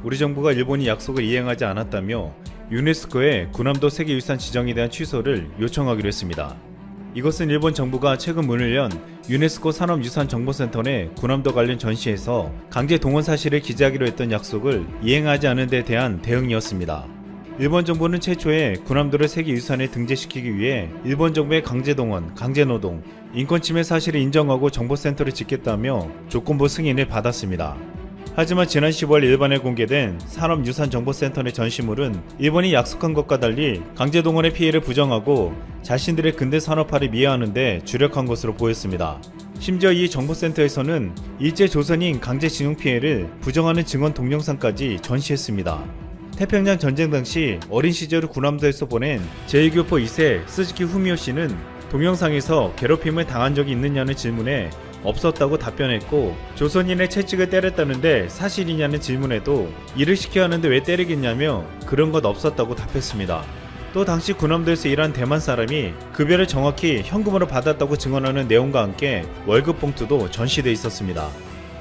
우리 정부가 일본이 약속을 이행하지 않았다며 유네스코에 군함도 세계유산 지정에 대한 취소를 요청하기로 했습니다. 이것은 일본 정부가 최근 문을 연 유네스코 산업유산정보센터 내 군함도 관련 전시에서 강제 동원 사실을 기재하기로 했던 약속을 이행하지 않은 데 대한 대응이었습니다. 일본 정부는 최초에 군함도를 세계유산에 등재시키기 위해 일본 정부의 강제동원, 강제노동, 인권침해 사실을 인정하고 정보센터를 짓겠다며 조건부 승인을 받았습니다. 하지만 지난 10월 일본에 공개된 산업유산정보센터 내 전시물은 일본이 약속한 것과 달리 강제동원의 피해를 부정하고 자신들의 근대산업화를 미화하는 데 주력한 것으로 보였습니다. 심지어 이 정보센터에서는 일제조선인 강제징용 피해를 부정하는 증언 동영상까지 전시했습니다. 태평양 전쟁 당시 어린 시절을 군함도에서 보낸 제1교포 2세 스즈키 후미오 씨는 동영상에서 괴롭힘을 당한 적이 있느냐는 질문에 없었다고 답변했고, 조선인의 채찍을 때렸다는데 사실이냐는 질문에도 일을 시켜야 하는데 왜 때리겠냐며 그런 것 없었다고 답했습니다. 또 당시 군함도에서 일한 대만 사람이 급여를 정확히 현금으로 받았다고 증언하는 내용과 함께 월급 봉투도 전시돼 있었습니다.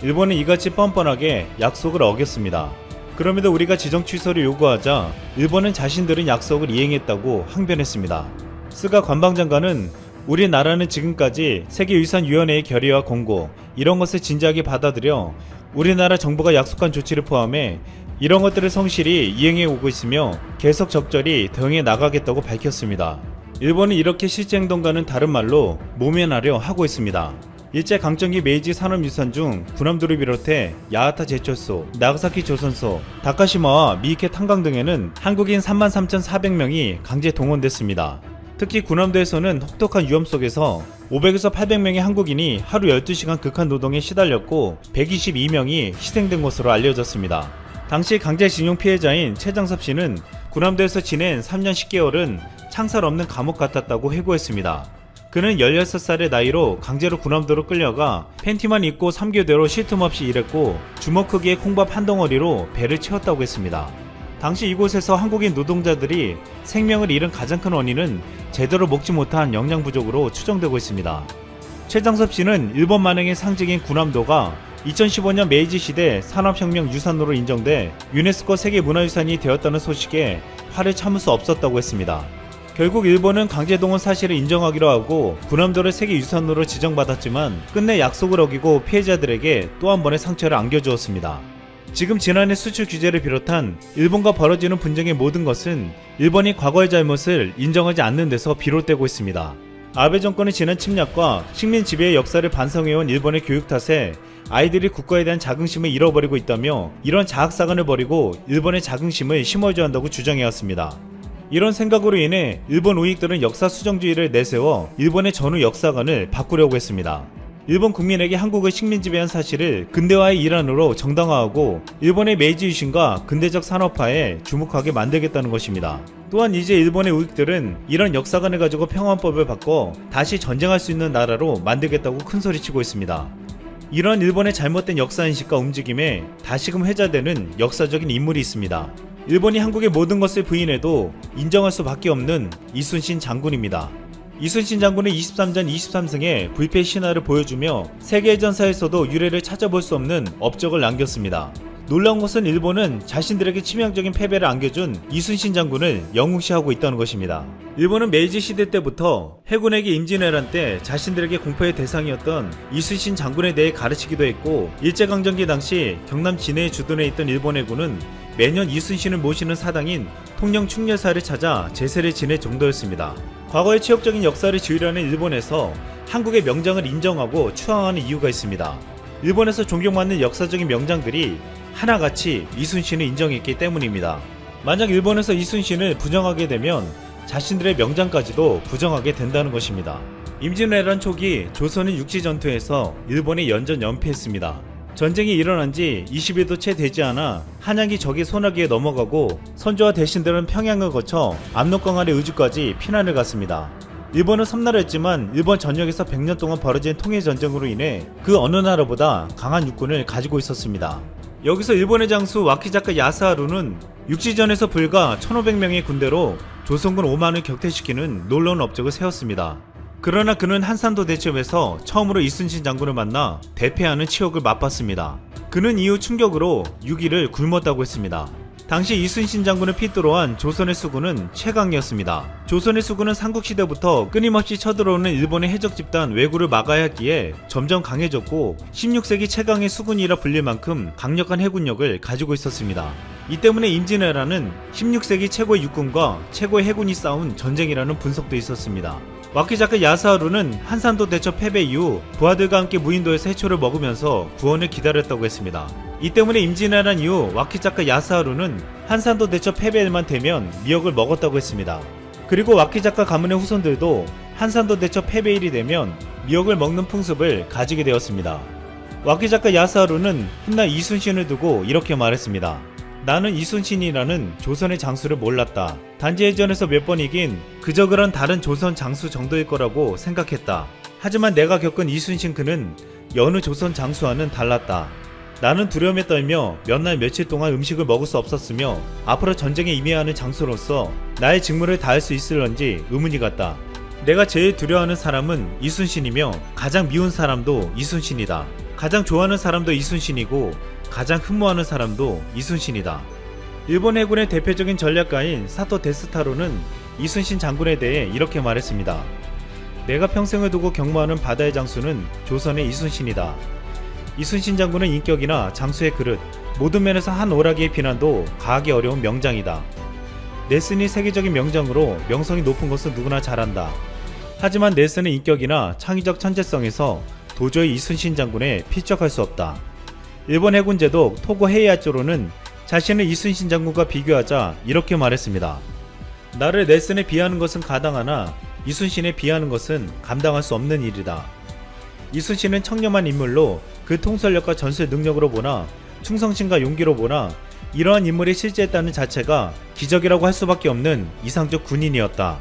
일본은 이같이 뻔뻔하게 약속을 어겼습니다. 그럼에도 우리가 지정 취소를 요구하자 일본은 자신들은 약속을 이행했다고 항변했습니다. 스가 관방장관은 우리나라는 지금까지 세계유산위원회의 결의와 공고 이런 것을 진지하게 받아들여 우리나라 정부가 약속한 조치를 포함해 이런 것들을 성실히 이행해 오고 있으며 계속 적절히 대응해 나가겠다고 밝혔습니다. 일본은 이렇게 실제 행동과는 다른 말로 모면하려 하고 있습니다. 일제강점기 메이지 산업유산 중 군함도를 비롯해 야하타 제철소, 나가사키 조선소, 다카시마와 미이케 탄강 등에는 한국인 33,400명이 강제 동원됐습니다. 특히 군함도에서는 혹독한 위험 속에서 500에서 800명의 한국인이 하루 12시간 극한 노동에 시달렸고 122명이 희생된 것으로 알려졌습니다. 당시 강제징용 피해자인 최장섭 씨는 군함도에서 지낸 3년 10개월은 창살 없는 감옥 같았다고 회고했습니다. 그는 16살의 나이로 강제로 군함도로 끌려가 팬티만 입고 3교대로 쉴 틈 없이 일했고 주먹 크기의 콩밥 한 덩어리로 배를 채웠다고 했습니다. 당시 이곳에서 한국인 노동자들이 생명을 잃은 가장 큰 원인은 제대로 먹지 못한 영양 부족으로 추정되고 있습니다. 최장섭 씨는 일본 만행의 상징인 군함도가 2015년 메이지 시대 산업혁명 유산으로 인정돼 유네스코 세계문화유산이 되었다는 소식에 화를 참을 수 없었다고 했습니다. 결국 일본은 강제동원 사실을 인정하기로 하고 군함도를 세계유산으로 지정받았지만 끝내 약속을 어기고 피해자들에게 또 한 번의 상처를 안겨주었습니다. 지금 지난해 수출 규제를 비롯한 일본과 벌어지는 분쟁의 모든 것은 일본이 과거의 잘못을 인정하지 않는 데서 비롯되고 있습니다. 아베 정권의 지난 침략과 식민 지배의 역사를 반성해온 일본의 교육 탓에 아이들이 국가에 대한 자긍심을 잃어버리고 있다며 이런 자학사관을 버리고 일본의 자긍심을 심어줘야 한다고 주장해왔습니다. 이런 생각으로 인해 일본 우익들은 역사 수정주의를 내세워 일본의 전후 역사관을 바꾸려고 했습니다. 일본 국민에게 한국을 식민 지배한 사실을 근대화의 일환으로 정당화하고 일본의 메이지 유신과 근대적 산업화에 주목하게 만들겠다는 것입니다. 또한 이제 일본의 우익들은 이런 역사관을 가지고 평화헌법을 바꿔 다시 전쟁할 수 있는 나라로 만들겠다고 큰소리치고 있습니다. 이런 일본의 잘못된 역사인식과 움직임에 다시금 회자되는 역사적인 인물이 있습니다. 일본이 한국의 모든 것을 부인해도 인정할 수밖에 없는 이순신 장군입니다. 이순신 장군은 23전 23승의 불패 신화를 보여주며 세계전사에서도 유례를 찾아볼 수 없는 업적을 남겼습니다. 놀라운 것은 일본은 자신들에게 치명적인 패배를 안겨준 이순신 장군을 영웅시하고 있다는 것입니다. 일본은 메이지 시대 때부터 해군에게 임진왜란 때 자신들에게 공포의 대상이었던 이순신 장군에 대해 가르치기도 했고, 일제강점기 당시 경남 진해에 주둔해 있던 일본 해군은 매년 이순신을 모시는 사당인 통영 충렬사를 찾아 제사를 지낼 정도였습니다. 과거의 치욕적인 역사를 지우려는 일본에서 한국의 명장을 인정하고 추앙하는 이유가 있습니다. 일본에서 존경받는 역사적인 명장들이 하나같이 이순신을 인정했기 때문입니다. 만약 일본에서 이순신을 부정하게 되면 자신들의 명장까지도 부정하게 된다는 것입니다. 임진왜란 초기 조선은 육지전투에서 일본에 연전 연패했습니다. 전쟁이 일어난 지 20일도 채 되지 않아 한양이 적의 소나기에 넘어가고 선조와 대신들은 평양을 거쳐 압록강 아래 의주까지 피난을 갔습니다. 일본은 섬나라였지만 일본 전역에서 100년 동안 벌어진 통일전쟁으로 인해 그 어느 나라보다 강한 육군을 가지고 있었습니다. 여기서 일본의 장수 와키자카 야스하루는 육지전에서 불과 1500명의 군대로 조선군 5만을 격퇴시키는 놀라운 업적을 세웠습니다. 그러나 그는 한산도 대첩에서 처음으로 이순신 장군을 만나 대패하는 치욕을 맛봤습니다. 그 그는 이후 충격으로 6일을 굶었다고 했습니다. 당시 이순신 장군을 필두로 한 조선의 수군은 최강이었습니다. 조선의 수군은 삼국시대부터 끊임없이 쳐들어오는 일본의 해적 집단 왜구를 막아야 했기에 점점 강해졌고 16세기 최강의 수군이라 불릴 만큼 강력한 해군력을 가지고 있었습니다. 이 때문에 임진왜란은 16세기 최고의 육군과 최고의 해군이 싸운 전쟁이라는 분석도 있었습니다. 와키자카 야스하루는 한산도 대첩 패배 이후 부하들과 함께 무인도에서 해초를 먹으면서 구원을 기다렸다고 했습니다. 이 때문에 임진왜란 이후 와키자카 야스하루는 한산도 대첩 패배일만 되면 미역을 먹었다고 했습니다. 그리고 와키자카 가문의 후손들도 한산도 대첩 패배일이 되면 미역을 먹는 풍습을 가지게 되었습니다. 와키자카 야스하루는 훗날 이순신을 두고 이렇게 말했습니다. 나는 이순신이라는 조선의 장수를 몰랐다. 단지 예전에서 몇 번 이긴 그저 그런 다른 조선 장수 정도일 거라고 생각했다. 하지만 내가 겪은 이순신 그는 여느 조선 장수와는 달랐다. 나는 두려움에 떨며 몇 날 며칠 동안 음식을 먹을 수 없었으며 앞으로 전쟁에 임해야 하는 장수로서 나의 직무를 다할 수 있을런지 의문이 갔다. 내가 제일 두려워하는 사람은 이순신이며 가장 미운 사람도 이순신이다. 가장 좋아하는 사람도 이순신이고 가장 흠모하는 사람도 이순신이다. 일본 해군의 대표적인 전략가인 사토 데스타로는 이순신 장군에 대해 이렇게 말했습니다. 내가 평생을 두고 경모하는 바다의 장수는 조선의 이순신이다. 이순신 장군은 인격이나 장수의 그릇, 모든 면에서 한 오라기의 비난도 가하기 어려운 명장이다. 넬슨이 세계적인 명장으로 명성이 높은 것은 누구나 잘 안다. 하지만 넬슨의 인격이나 창의적 천재성에서 도저히 이순신 장군에 필적할 수 없다. 일본 해군 제독 토고 헤이아쪼로는 자신을 이순신 장군과 비교하자 이렇게 말했습니다. 나를 넬슨에 비하하는 것은 가당하나 이순신에 비하하는 것은 감당할 수 없는 일이다. 이순신은 청렴한 인물로 그 통솔력과 전술 능력으로 보나 충성심과 용기로 보나 이러한 인물이 실제했다는 자체가 기적이라고 할 수밖에 없는 이상적 군인이었다.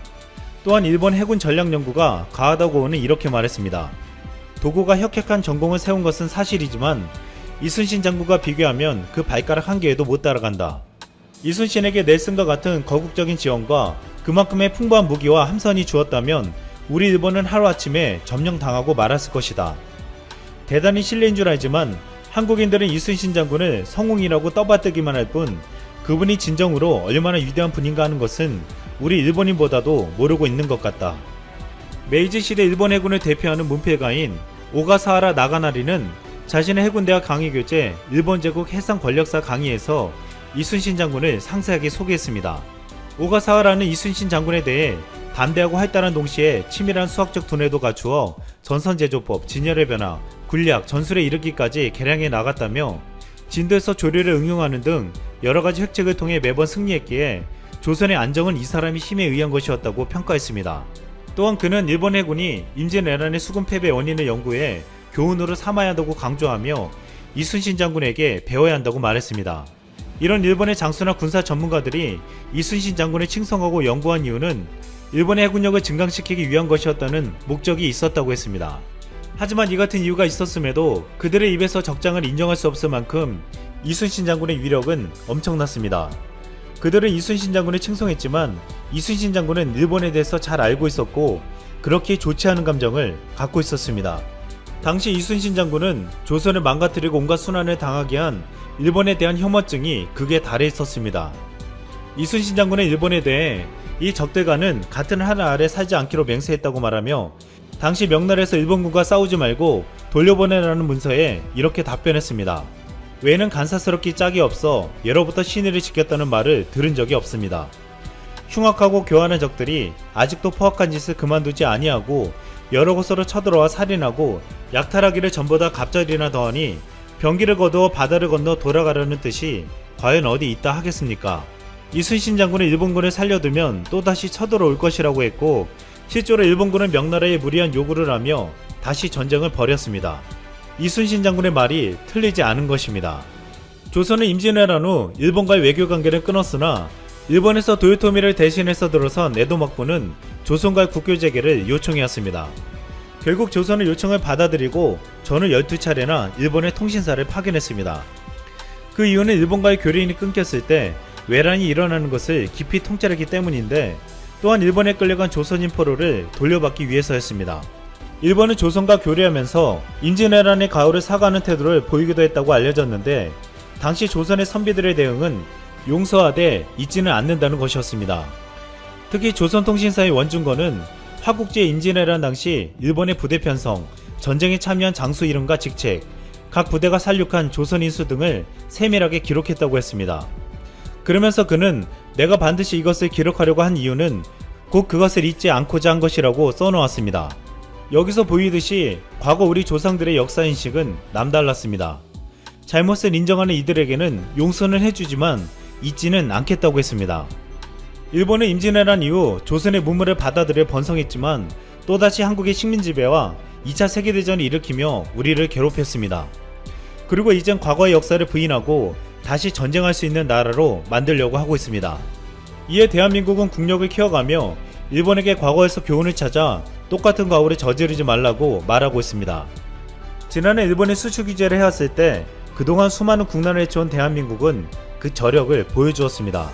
또한 일본 해군 전략연구가 가하다고는 이렇게 말했습니다. 도고가 혁혁한 전공을 세운 것은 사실이지만 이순신 장군과 비교하면 그 발가락 한 개에도 못 따라간다. 이순신에게 넬슨과 같은 거국적인 지원과 그만큼의 풍부한 무기와 함선이 주었다면 우리 일본은 하루아침에 점령당하고 말았을 것이다. 대단히 실례인 줄 알지만 한국인들은 이순신 장군을 성웅이라고 떠받들기만 할 뿐 그분이 진정으로 얼마나 위대한 분인가 하는 것은 우리 일본인보다도 모르고 있는 것 같다. 메이지 시대 일본 해군을 대표하는 문필가인 오가사하라 나가나리는 자신의 해군대학 강의 교재 일본 제국 해상 권력사 강의에서 이순신 장군을 상세하게 소개했습니다. 오가사하라는 이순신 장군에 대해 담대하고 활달한 동시에 치밀한 수학적 두뇌도 갖추어 전선제조법, 진열의 변화, 군략, 전술에 이르기까지 개량해 나갔다며 진도에서 조류를 응용하는 등 여러가지 획책을 통해 매번 승리했기에 조선의 안정은 이 사람의 힘에 의한 것이었다고 평가했습니다. 또한 그는 일본 해군이 임진왜란의 수군 패배 원인을 연구해 교훈으로 삼아야 한다고 강조하며 이순신 장군에게 배워야 한다고 말했습니다. 이런 일본의 장수나 군사 전문가들이 이순신 장군을 칭송하고 연구한 이유는 일본의 해군력을 증강시키기 위한 것이었다는 목적이 있었다고 했습니다. 하지만 이 같은 이유가 있었음에도 그들의 입에서 적장을 인정할 수 없을 만큼 이순신 장군의 위력은 엄청났습니다. 그들은 이순신 장군을 칭송했지만 이순신 장군은 일본에 대해서 잘 알고 있었고 그렇게 좋지 않은 감정을 갖고 있었습니다. 당시 이순신 장군은 조선을 망가뜨리고 온갖 순환을 당하게 한 일본에 대한 혐오증이 극에 달해 있었습니다. 이순신 장군은 일본에 대해 이 적들과는 같은 하늘 아래 살지 않기로 맹세했다고 말하며 당시 명나라에서 일본군과 싸우지 말고 돌려보내라는 문서에 이렇게 답변했습니다. 외에는 간사스럽기 짝이 없어 예로부터 신의를 지켰다는 말을 들은 적이 없습니다. 흉악하고 교활한 적들이 아직도 포악한 짓을 그만두지 아니하고 여러 곳으로 쳐들어와 살인하고 약탈하기를 전보다 갑절이나 더하니 병기를 거두어 바다를 건너 돌아가려는 뜻이 과연 어디 있다 하겠습니까? 이순신 장군은 일본군을 살려두면 또다시 쳐들어올 것이라고 했고 실제로 일본군은 명나라에 무리한 요구를 하며 다시 전쟁을 벌였습니다. 이순신 장군의 말이 틀리지 않은 것입니다. 조선은 임진왜란 후 일본과의 외교관계를 끊었으나 일본에서 도요토미를 대신해서 들어선 에도 막부는 조선과의 국교 재개를 요청해왔습니다. 결국 조선은 요청을 받아들이고 전후 12차례나 일본의 통신사를 파견했습니다. 그 이유는 일본과의 교류인이 끊겼을 때 외란이 일어나는 것을 깊이 통찰했기 때문인데 또한 일본에 끌려간 조선인 포로를 돌려받기 위해서였습니다. 일본은 조선과 교류하면서 임진왜란의 가호를 사과하는 태도를 보이기도 했다고 알려졌는데 당시 조선의 선비들의 대응은 용서하되 잊지는 않는다는 것이었습니다. 특히 조선통신사의 원중거는 화국제 임진왜란 당시 일본의 부대 편성, 전쟁에 참여한 장수 이름과 직책, 각 부대가 살육한 조선 인수 등을 세밀하게 기록했다고 했습니다. 그러면서 그는 내가 반드시 이것을 기록하려고 한 이유는 곧 그것을 잊지 않고자 한 것이라고 써놓았습니다. 여기서 보이듯이 과거 우리 조상들의 역사인식은 남달랐습니다. 잘못을 인정하는 이들에게는 용서는 해주지만 잊지는 않겠다고 했습니다. 일본은 임진왜란 이후 조선의 문물을 받아들여 번성했지만 또다시 한국의 식민지배와 2차 세계대전을 일으키며 우리를 괴롭혔습니다. 그리고 이젠 과거의 역사를 부인하고 다시 전쟁할 수 있는 나라로 만들려고 하고 있습니다. 이에 대한민국은 국력을 키워가며 일본에게 과거에서 교훈을 찾아 똑같은 과오를 저지르지 말라고 말하고 있습니다. 지난해 일본에 수출 규제를 해왔을 때 그동안 수많은 국난을 헤쳐온 대한민국은 그 저력을 보여주었습니다.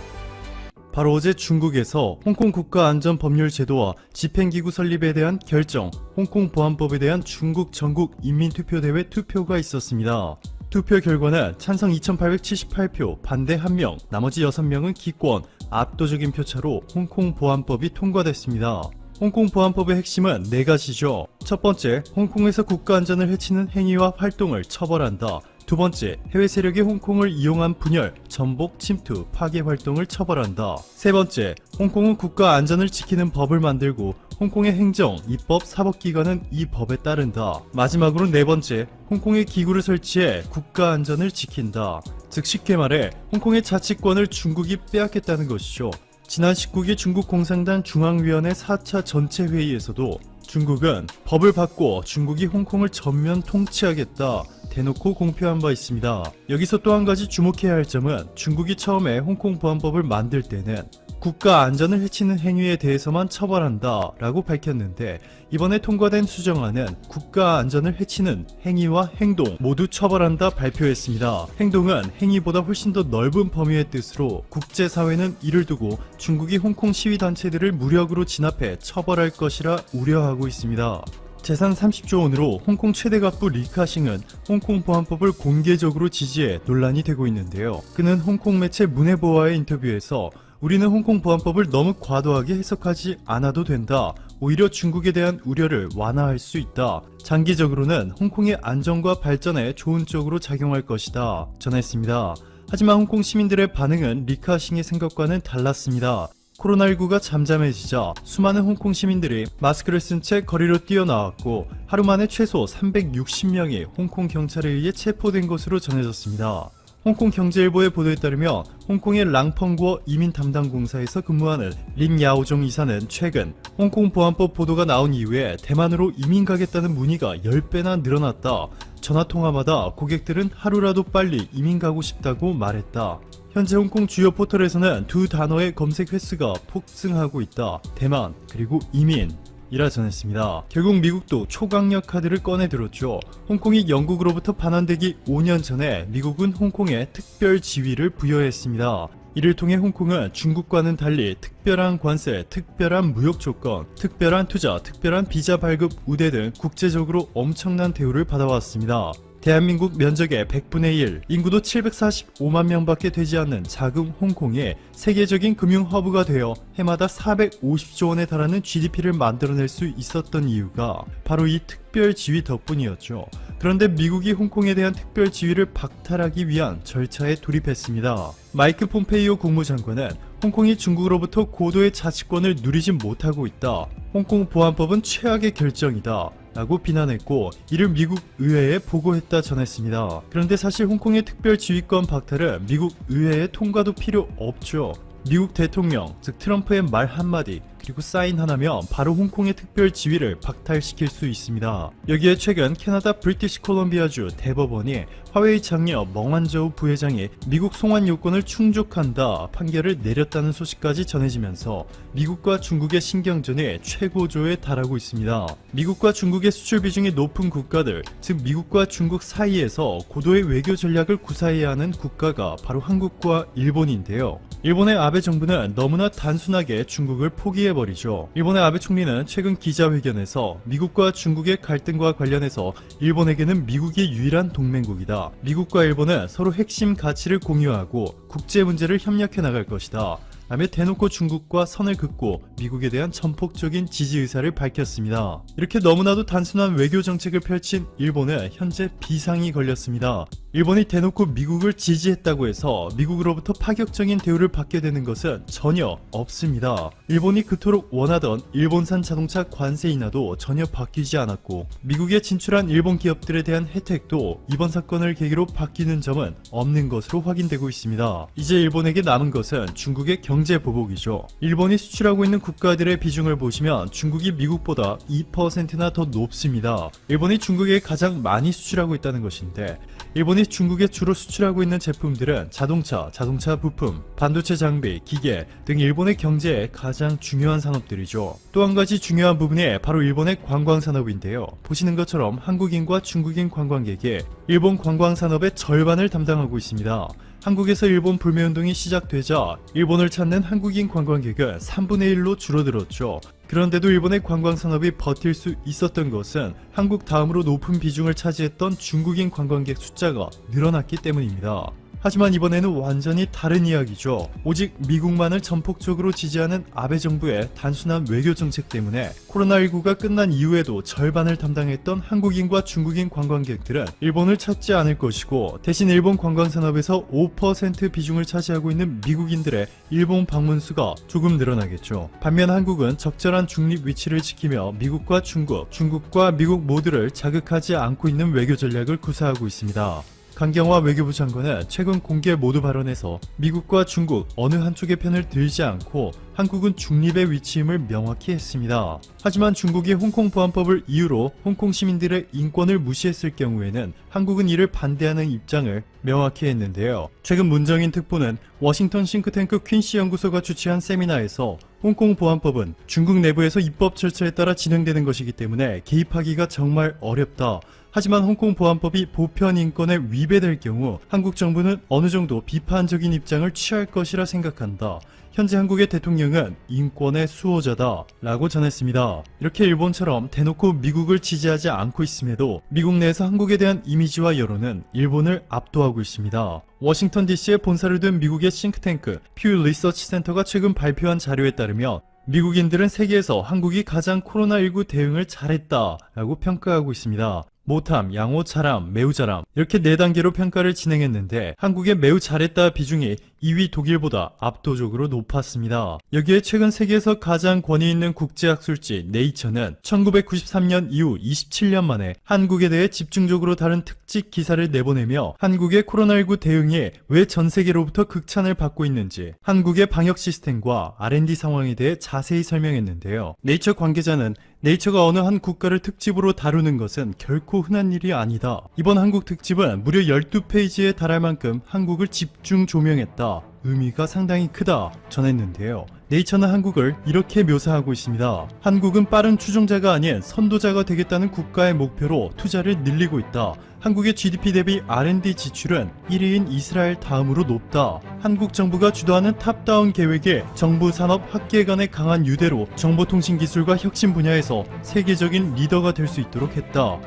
바로 어제 중국에서 홍콩 국가안전법률제도와 집행기구 설립에 대한 결정, 홍콩 보안법에 대한 중국 전국 인민투표대회 투표가 있었습니다. 투표 결과는 찬성 2878표, 반대 1명, 나머지 6명은 기권, 압도적인 표차로 홍콩 보안법이 통과됐습니다. 홍콩 보안법의 핵심은 4가지죠. 첫 번째, 홍콩에서 국가안전을 해치는 행위와 활동을 처벌한다. 두 번째, 해외 세력이 홍콩을 이용한 분열, 전복, 침투, 파괴 활동을 처벌한다. 세 번째, 홍콩은 국가 안전을 지키는 법을 만들고 홍콩의 행정, 입법, 사법기관은 이 법에 따른다. 마지막으로 네 번째, 홍콩에 기구를 설치해 국가 안전을 지킨다. 즉 쉽게 말해 홍콩의 자치권을 중국이 빼앗겠다는 것이죠. 지난 19기 중국 공산당 중앙위원회 4차 전체 회의에서도 중국은 법을 바꿔 중국이 홍콩을 전면 통치하겠다 대놓고 공표한 바 있습니다. 여기서 또 한 가지 주목해야 할 점은 중국이 처음에 홍콩 보안법을 만들 때는 국가 안전을 해치는 행위에 대해서만 처벌한다 라고 밝혔는데 이번에 통과된 수정안은 국가 안전을 해치는 행위와 행동 모두 처벌한다 발표했습니다. 행동은 행위보다 훨씬 더 넓은 범위의 뜻으로 국제사회는 이를 두고 중국이 홍콩 시위단체들을 무력으로 진압해 처벌할 것이라 우려하고 있습니다. 재산 30조 원으로 홍콩 최대 갑부 리카싱은 홍콩 보안법을 공개적으로 지지해 논란이 되고 있는데요. 그는 홍콩 매체 문해보아의 인터뷰에서 우리는 홍콩 보안법을 너무 과도하게 해석하지 않아도 된다. 오히려 중국에 대한 우려를 완화할 수 있다. 장기적으로는 홍콩의 안정과 발전에 좋은 쪽으로 작용할 것이다. 전했습니다. 하지만 홍콩 시민들의 반응은 리카싱의 생각과는 달랐습니다. 코로나19가 잠잠해지자 수많은 홍콩 시민들이 마스크를 쓴 채 거리로 뛰어나왔고 하루 만에 최소 360명이 홍콩 경찰에 의해 체포된 것으로 전해졌습니다. 홍콩 경제일보의 보도에 따르면 홍콩의 랑펑구어 이민담당공사에서 근무하는 린야오종 이사는 최근 홍콩 보안법 보도가 나온 이후에 대만으로 이민 가겠다는 문의가 10배나 늘어났다. 전화통화마다 고객들은 하루라도 빨리 이민 가고 싶다고 말했다. 현재 홍콩 주요 포털에서는 두 단어의 검색 횟수가 폭증하고 있다. 대만 그리고 이민 이라 전했습니다. 결국 미국도 초강력 카드를 꺼내들었죠. 홍콩이 영국으로부터 반환되기 5년 전에 미국은 홍콩에 특별 지위를 부여했습니다. 이를 통해 홍콩은 중국과는 달리 특별한 관세, 특별한 무역 조건, 특별한 투자, 특별한 비자 발급 우대 등 국제적으로 엄청난 대우를 받아왔습니다. 대한민국 면적의 100분의 1, 인구도 745만 명밖에 되지 않는 작은 홍콩에 세계적인 금융 허브가 되어 해마다 450조 원에 달하는 GDP를 만들어낼 수 있었던 이유가 바로 이 특별 지위 덕분이었죠. 그런데 미국이 홍콩에 대한 특별 지위를 박탈하기 위한 절차에 돌입했습니다. 마이크 폼페이오 국무장관은 홍콩이 중국으로부터 고도의 자치권을 누리지 못하고 있다. 홍콩 보안법은 최악의 결정이다. 라고 비난했고 이를 미국 의회에 보고했다 전했습니다. 그런데 사실 홍콩의 특별 지휘권 박탈은 미국 의회의 통과도 필요 없죠. 미국 대통령, 즉 트럼프의 말 한마디 그리고 사인 하나면 바로 홍콩의 특별 지위를 박탈시킬 수 있습니다. 여기에 최근 캐나다 브리티시 콜롬비아주 대법원이 화웨이 장녀 멍완저우 부회장이 미국 송환 요건을 충족한다 판결을 내렸다는 소식까지 전해지면서 미국과 중국의 신경전이 최고조에 달하고 있습니다. 미국과 중국의 수출 비중이 높은 국가들, 즉 미국과 중국 사이에서 고도의 외교 전략을 구사해야 하는 국가가 바로 한국과 일본인데요. 일본의 아베 정부는 너무나 단순하게 중국을 포기해 삭제해버리죠. 일본의 아베 총리는 최근 기자회견에서 미국과 중국의 갈등과 관련해서 일본에게는 미국이 유일한 동맹국이다. 미국과 일본은 서로 핵심 가치를 공유하고 국제 문제를 협력해 나갈 것이다. 라며 대놓고 중국과 선을 긋고 미국에 대한 전폭적인 지지 의사를 밝혔습니다. 이렇게 너무나도 단순한 외교 정책을 펼친 일본은 현재 비상이 걸렸습니다. 일본이 대놓고 미국을 지지했다고 해서 미국으로부터 파격적인 대우를 받게 되는 것은 전혀 없습니다. 일본이 그토록 원하던 일본산 자동차 관세 인하도 전혀 바뀌지 않았고 미국에 진출한 일본 기업들에 대한 혜택도 이번 사건을 계기로 바뀌는 점은 없는 것으로 확인되고 있습니다. 이제 일본에게 남은 것은 중국의 경제 보복이죠. 일본이 수출하고 있는 국가들의 비중을 보시면 중국이 미국보다 2%나 더 높습니다. 일본이 중국에 가장 많이 수출하고 있다는 것인데 일본이 중국에 주로 수출하고 있는 제품들은 자동차, 자동차 부품, 반도체 장비, 기계 등 일본의 경제에 가장 중요한 산업들이죠. 또 한 가지 중요한 부분이 바로 일본의 관광산업인데요. 보시는 것처럼 한국인과 중국인 관광객이 일본 관광산업의 절반을 담당하고 있습니다. 한국에서 일본 불매운동이 시작되자 일본을 찾는 한국인 관광객은 3분의 1로 줄어들었죠. 그런데도 일본의 관광산업이 버틸 수 있었던 것은 한국 다음으로 높은 비중을 차지했던 중국인 관광객 숫자가 늘어났기 때문입니다. 하지만 이번에는 완전히 다른 이야기죠. 오직 미국만을 전폭적으로 지지하는 아베 정부의 단순한 외교 정책 때문에 코로나19가 끝난 이후에도 절반을 담당했던 한국인과 중국인 관광객들은 일본을 찾지 않을 것이고 대신 일본 관광산업에서 5% 비중을 차지하고 있는 미국인들의 일본 방문 수가 조금 늘어나겠죠. 반면 한국은 적절한 중립 위치를 지키며 미국과 중국, 중국과 미국 모두를 자극하지 않고 있는 외교 전략을 구사하고 있습니다. 강경화 외교부 장관은 최근 공개 모두 발언에서 미국과 중국 어느 한쪽의 편을 들지 않고 한국은 중립의 위치임을 명확히 했습니다. 하지만 중국이 홍콩 보안법을 이유로 홍콩 시민들의 인권을 무시했을 경우에는 한국은 이를 반대하는 입장을 명확히 했는데요. 최근 문정인 특보는 워싱턴 싱크탱크 퀸시 연구소가 주최한 세미나에서 홍콩 보안법은 중국 내부에서 입법 절차에 따라 진행되는 것이기 때문에 개입하기가 정말 어렵다. 하지만 홍콩 보안법이 보편 인권에 위배될 경우 한국 정부는 어느 정도 비판적인 입장을 취할 것이라 생각한다. 현재 한국의 대통령은 인권의 수호자다 라고 전했습니다. 이렇게 일본처럼 대놓고 미국을 지지하지 않고 있음에도 미국 내에서 한국에 대한 이미지와 여론은 일본을 압도하고 있습니다. 워싱턴 DC에 본사를 둔 미국의 싱크탱크 퓨 리서치 센터가 최근 발표한 자료에 따르면 미국인들은 세계에서 한국이 가장 코로나19 대응을 잘했다라고 평가하고 있습니다. 못함, 양호, 잘함, 매우 잘함 이렇게 4단계로 평가를 진행했는데 한국의 매우 잘했다 비중이 2위 독일보다 압도적으로 높았습니다. 여기에 최근 세계에서 가장 권위 있는 국제학술지 네이처는 1993년 이후 27년 만에 한국에 대해 집중적으로 다룬 특집 기사를 내보내며 한국의 코로나19 대응이 왜 전 세계로부터 극찬을 받고 있는지 한국의 방역 시스템과 R&D 상황에 대해 자세히 설명했는데요. 네이처 관계자는 네이처가 어느 한 국가를 특집으로 다루는 것은 결코 흔한 일이 아니다. 이번 한국 특집은 무려 12페이지에 달할 만큼 한국을 집중 조명했다. 의미가 상당히 크다 전했는데요. 네이처는 한국을 이렇게 묘사하고 있습니다. 한국은 빠른 추종자가 아닌 선도자가 되겠다는 국가의 목표로 투자를 늘리고 있다. 한국의 GDP 대비 R&D 지출은 1위인 이스라엘 다음으로 높다. 한국 정부가 주도하는 탑다운 계획에 정부 산업 학계 간의 강한 유대로 정보통신기술과 혁신 분야에서 세계적인 리더가 될 수 있도록 했다.